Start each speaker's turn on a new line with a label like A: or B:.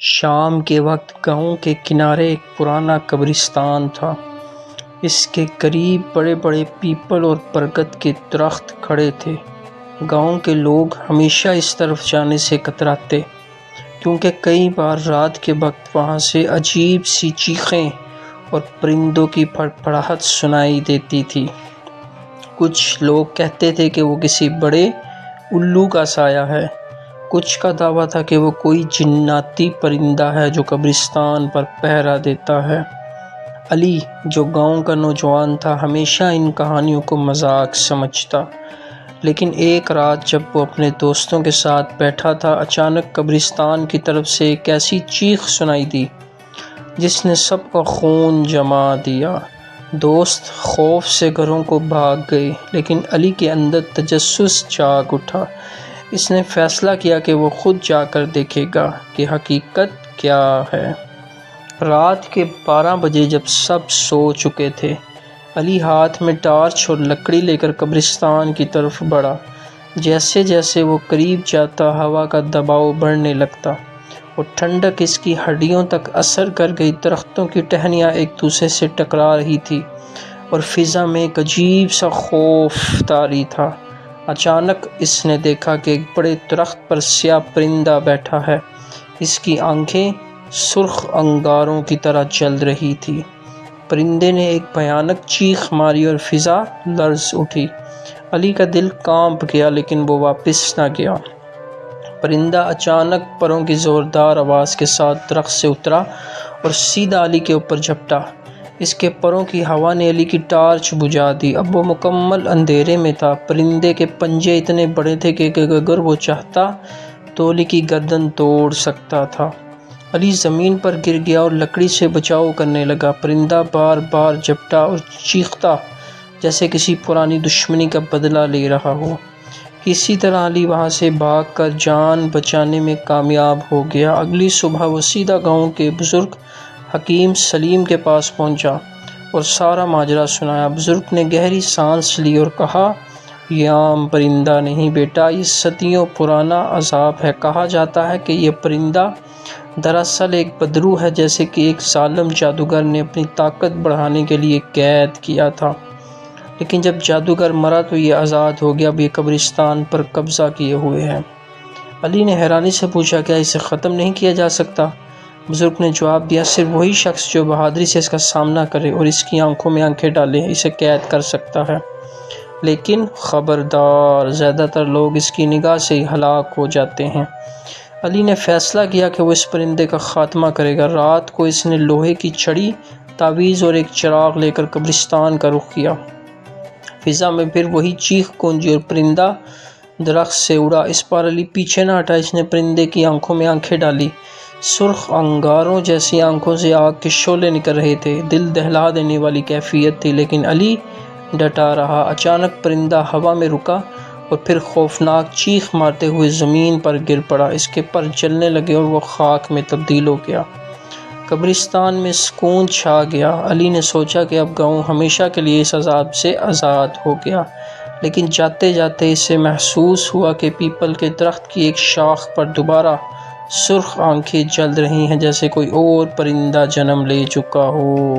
A: شام کے وقت گاؤں کے کنارے ایک پرانا قبرستان تھا۔ اس کے قریب بڑے بڑے پیپل اور برگد کے درخت کھڑے تھے۔ گاؤں کے لوگ ہمیشہ اس طرف جانے سے کتراتے، کیونکہ کئی بار رات کے وقت وہاں سے عجیب سی چیخیں اور پرندوں کی پھڑپھڑاہٹ سنائی دیتی تھی۔ کچھ لوگ کہتے تھے کہ وہ کسی بڑے الو کا سایہ ہے، کچھ کا دعویٰ تھا کہ وہ کوئی جناتی پرندہ ہے جو قبرستان پر پہرا دیتا ہے۔ علی، جو گاؤں کا نوجوان تھا، ہمیشہ ان کہانیوں کو مذاق سمجھتا، لیکن ایک رات جب وہ اپنے دوستوں کے ساتھ بیٹھا تھا، اچانک قبرستان کی طرف سے ایک ایسی چیخ سنائی دی جس نے سب کا خون جما دیا۔ دوست خوف سے گھروں کو بھاگ گئے، لیکن علی کے اندر تجسس جاگ اٹھا۔ اس نے فیصلہ کیا کہ وہ خود جا کر دیکھے گا کہ حقیقت کیا ہے۔ رات کے 12 بجے جب سب سو چکے تھے، علی ہاتھ میں ٹارچ اور لکڑی لے کر قبرستان کی طرف بڑھا۔ جیسے جیسے وہ قریب جاتا، ہوا کا دباؤ بڑھنے لگتا اور ٹھنڈک اس کی ہڈیوں تک اثر کر گئی۔ درختوں کی ٹہنیاں ایک دوسرے سے ٹکرا رہی تھی اور فضا میں ایک عجیب سا خوف طاری تھا۔ اچانک اس نے دیکھا کہ ایک بڑے درخت پر سیاہ پرندہ بیٹھا ہے۔ اس کی آنکھیں سرخ انگاروں کی طرح جل رہی تھی۔ پرندے نے ایک بھیانک چیخ ماری اور فضا لرز اٹھی۔ علی کا دل کانپ گیا، لیکن وہ واپس نہ گیا۔ پرندہ اچانک پروں کی زوردار آواز کے ساتھ درخت سے اترا اور سیدھا علی کے اوپر جھپٹا۔ اس کے پروں کی ہوا نے علی کی ٹارچ بجھا دی۔ اب وہ مکمل اندھیرے میں تھا۔ پرندے کے پنجے اتنے بڑے تھے کہ اگر وہ چاہتا تو علی کی گردن توڑ سکتا تھا۔ علی زمین پر گر گیا اور لکڑی سے بچاؤ کرنے لگا۔ پرندہ بار بار جھپٹا اور چیختا، جیسے کسی پرانی دشمنی کا بدلہ لے رہا ہو۔ کسی طرح علی وہاں سے بھاگ کر جان بچانے میں کامیاب ہو گیا۔ اگلی صبح وہ سیدھا گاؤں کے بزرگ حکیم سلیم کے پاس پہنچا اور سارا ماجرا سنایا۔ بزرگ نے گہری سانس لی اور کہا، یہ عام پرندہ نہیں بیٹا، یہ صدیوں پرانا عذاب ہے۔ کہا جاتا ہے کہ یہ پرندہ دراصل ایک بدرو ہے، جیسے کہ ایک ظالم جادوگر نے اپنی طاقت بڑھانے کے لیے قید کیا تھا، لیکن جب جادوگر مرا تو یہ آزاد ہو گیا۔ اب یہ قبرستان پر قبضہ کیے ہوئے ہے۔ علی نے حیرانی سے پوچھا، کیا اسے ختم نہیں کیا جا سکتا؟ بزرگ نے جواب دیا، صرف وہی شخص جو بہادری سے اس کا سامنا کرے اور اس کی آنکھوں میں آنکھیں ڈالے اسے قید کر سکتا ہے، لیکن خبردار، زیادہ تر لوگ اس کی نگاہ سے ہی ہلاک ہو جاتے ہیں۔ علی نے فیصلہ کیا کہ وہ اس پرندے کا خاتمہ کرے گا۔ رات کو اس نے لوہے کی چھڑی، تعویذ اور ایک چراغ لے کر قبرستان کا رخ کیا۔ فضا میں پھر وہی چیخ گونجی اور پرندہ درخت سے اڑا۔ اس بار علی پیچھے نہ ہٹا۔ اس نے پرندے کی آنکھوں میں آنکھیں ڈالی۔ سرخ انگاروں جیسی آنکھوں سے آگ کے شعلے نکل رہے تھے۔ دل دہلا دینے والی کیفیت تھی، لیکن علی ڈٹا رہا۔ اچانک پرندہ ہوا میں رکا اور پھر خوفناک چیخ مارتے ہوئے زمین پر گر پڑا۔ اس کے پر جلنے لگے اور وہ خاک میں تبدیل ہو گیا۔ قبرستان میں سکون چھا گیا۔ علی نے سوچا کہ اب گاؤں ہمیشہ کے لیے اس عذاب سے آزاد ہو گیا، لیکن جاتے جاتے اسے محسوس ہوا کہ پیپل کے درخت کی ایک شاخ پر دوبارہ سرخ آنکھیں جل رہی ہیں، جیسے کوئی اور پرندہ جنم لے چکا ہو۔